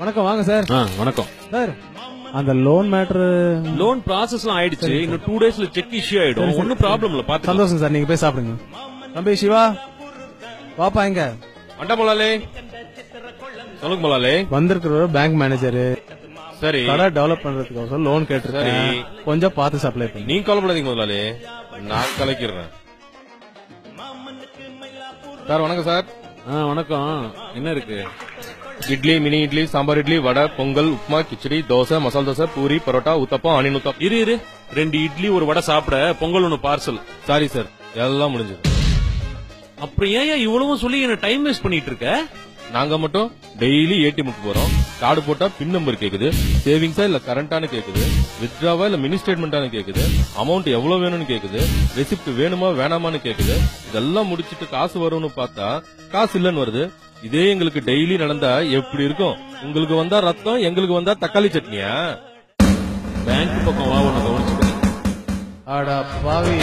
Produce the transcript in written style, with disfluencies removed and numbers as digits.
வணக்கம் வாங்க சார். வணக்கம் சார். அந்த லோன் மேட்டர் லோன் ப்ராசஸ்லாம் ஆயிடுச்சு. இன்னும் 2 daysல செக் இஷ்யூ ஆயிடும். ஒன்னும் ப்ராப்ளம் இல்ல. பாத்து சந்தோஷம் சார். நீங்க போய் சாப்பிடுங்க. தம்பி சிவா பாப்பா எங்க வண்ட மொலாலே சொல்லுங்க மொலாலே. வந்திருக்கிற பேங்க் மேனேஜர் சரி கடை டெவலப் பண்றதுக்கு லோன் கேட்டிருக்கேன். கொஞ்சம் பார்த்து சப்ளை பண்ணி. நீங்க கவலைப்படாதீங்க முதலாளி, நான் கலக்கிறேன். சார் வணக்கம் சார். வணக்கம். என்ன இருக்கு? இட்லி, மினி இட்லி, சாம்பார் இட்லி, வடை, பொங்கல், உப்புமா, கிச்சடி, தோசை, மசால் தோசை, பூரி, பரோட்டா, ஊத்தப்பம், ஆனியன் ஊத்தப்பம். இரு 2 இட்லி ஒரு வடை சாப்பிட, பொங்கல் 1 பார்சல். சாரி சார், எல்லாம் முடிஞ்சது. அப்புறம் ஏன் இவ்வளவும் சொல்லி என்ன டைம் வேஸ்ட் பண்ணிட்டு இருக்க? நாங்க மட்டும் டெய்லி ஏடிஎம்க்கு போறோம். கார்டு போட்டா பின் நம்பர் கேக்குது, சேவிங்ஸா இல்ல கரண்டானு கேக்குது, வித்ட்ராவா இல்ல மினி ஸ்டேட்மெண்டானு கேக்குது, அமௌண்ட் எவ்வளவு வேணும்னு கேக்குது, ரெசிப்ட் வேணுமா வேணாமான்னு கேக்குது. இதெல்லாம் முடிச்சிட்டு காசு வரும்னு பார்த்தா காசு இல்லன்னு வருது. இதே எங்களுக்கு டெய்லி நடந்தா எப்படி இருக்கும்? உங்களுக்கு வந்தா ரத்தம், எங்களுக்கு வந்தா தக்காளி சட்னியா? பேங்க் பக்கம் வா, உன்னை கவனிச்சுக்கிறேன். ஆடா பாவி.